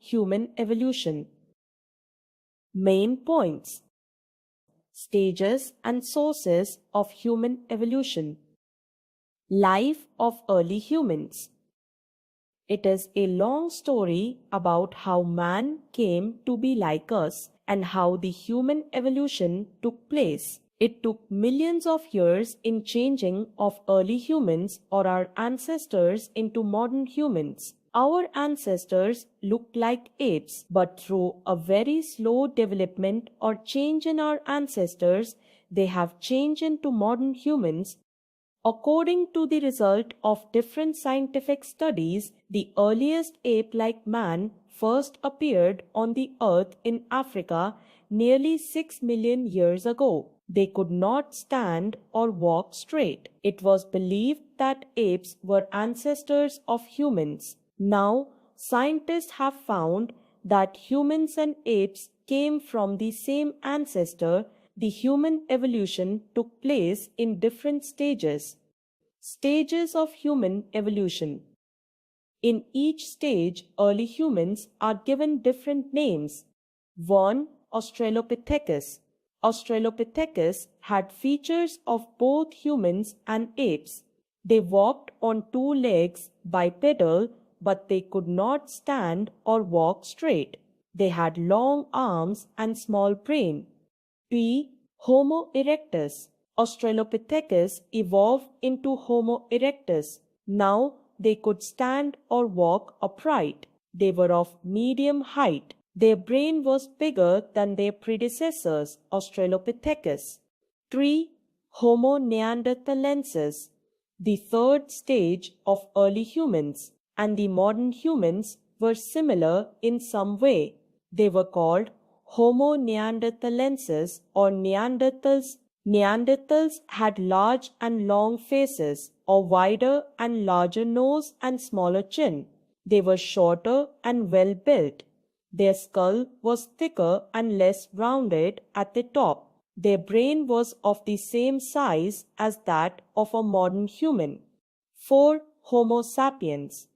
human evolution. Main points: stages and sources of human evolution. Life of early humans. It is a long story about how man came to be like us and how the human evolution took place. It took millions of years in changing of early humans or our ancestors into modern humans. Our ancestors looked like apes, but through a very slow development or change in our ancestors, they have changed into modern humans. According to the result of different scientific studies, the earliest ape-like man first appeared on the earth in Africa nearly 6 million years ago. They could not stand or walk straight. It was believed that apes were ancestors of humans. Now, scientists have found that humans and apes came from the same ancestor. The human evolution took place in different stages. Stages of human evolution. In each stage, early humans are given different names. 1. Australopithecus. Australopithecus had features of both humans and apes. They walked on two legs, bipedal, but they could not stand or walk straight. They had long arms and small brain. P. Homo erectus. Australopithecus evolved into Homo erectus. Now they could stand or walk upright. They were of medium height. Their brain was bigger than their predecessors, Australopithecus. 3. Homo neanderthalensis. The third stage of early humans and the modern humans were similar in some way. They were called Homo neanderthalensis or Neanderthals. Neanderthals had large and long faces, a wider and larger nose and smaller chin. They were shorter and well built. Their skull was thicker and less rounded at the top. Their brain was of the same size as that of a modern human. 4. Homo sapiens.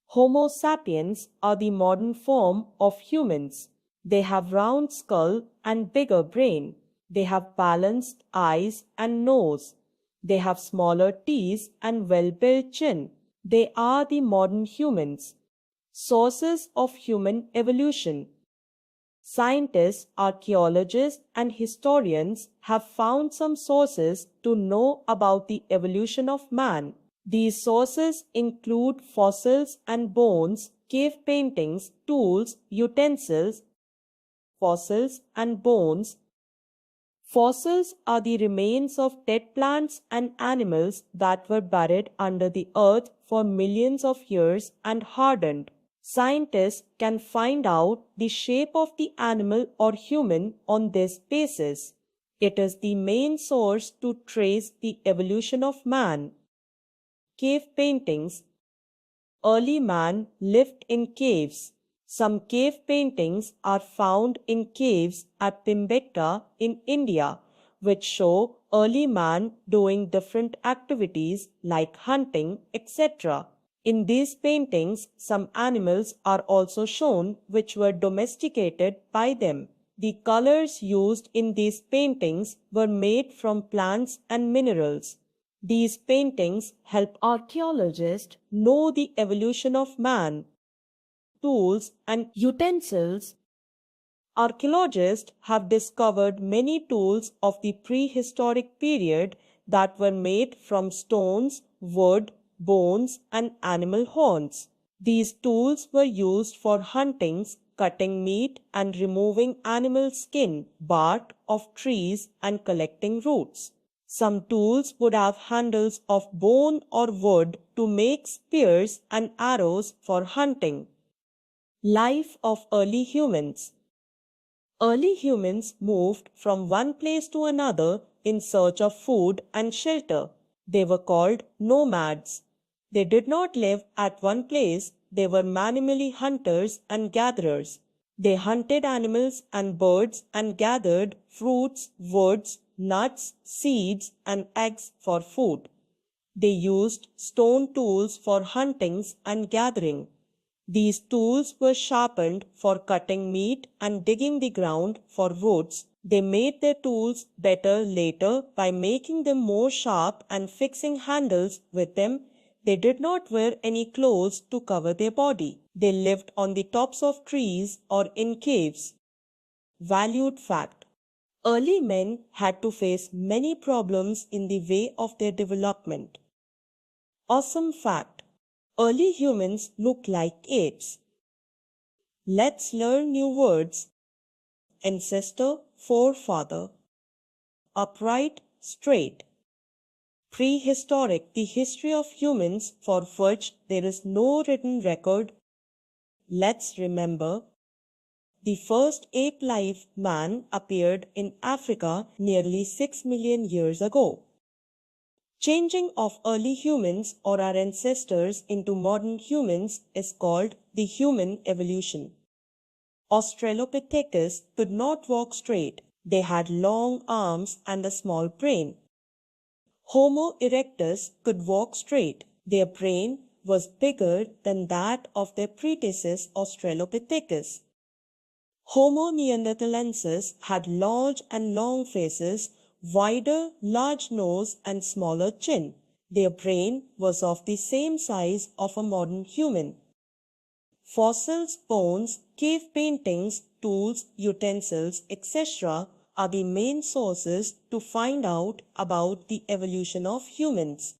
Homo sapiens are the modern form of humans. They have round skull and bigger brain. They have balanced eyes and nose. They have smaller teeth and well-built chin. They are the modern humans. Sources of human evolution. Scientists, archaeologists, and historians have found some sources to know about the evolution of man. These sources include fossils and bones, cave paintings, tools, utensils. Fossils and bones. Fossils are the remains of dead plants and animals that were buried under the earth for millions of years and hardened. Scientists can find out the shape of the animal or human on this basis. It is the main source to trace the evolution of man. Cave paintings. Early man lived in caves. Some cave paintings are found in caves at Pimbetta in India, which show early man doing different activities like hunting, etc. In these paintings, some animals are also shown which were domesticated by them. The colors used in these paintings were made from plants and minerals. These paintings help archaeologists know the evolution of man. Tools and utensils. Archaeologists have discovered many tools of the prehistoric period that were made from stones, wood, bones, and animal horns. These tools were used for hunting, cutting meat, and removing animal skin, bark of trees, and collecting roots. Some tools would have handles of bone or wood to make spears and arrows for hunting. Life of early humans. Early humans moved from one place to another in search of food and shelter. They were called nomads. They did not live at one place. They were manually hunters and gatherers. They hunted animals and birds and gathered fruits, woods, nuts, seeds, and eggs for food. They used stone tools for hunting and gathering. These tools were sharpened for cutting meat and digging the ground for woods. They made their tools better later by making them more sharp and fixing handles with them. They did not wear any clothes to cover their body. They lived on the tops of trees or in caves. Valued fact: early men had to face many problems in the way of their development. Awesome fact: early humans looked like apes. Let's learn new words. Ancestor, forefather. Upright, straight. Prehistoric, the history of humans for which there is no written record. Let's remember. The first ape-like man appeared in Africa nearly 6 million years ago. Changing of early humans or our ancestors into modern humans is called the human evolution. Australopithecus could not walk straight. They had long arms and a small brain. Homo erectus could walk straight. Their brain was bigger than that of their predecessor Australopithecus. Homo neanderthalensis had large and long faces, wider, large nose and smaller chin. Their brain was of the same size of a modern human. Fossils, bones, cave paintings, tools, utensils, etc. are the main sources to find out about the evolution of humans.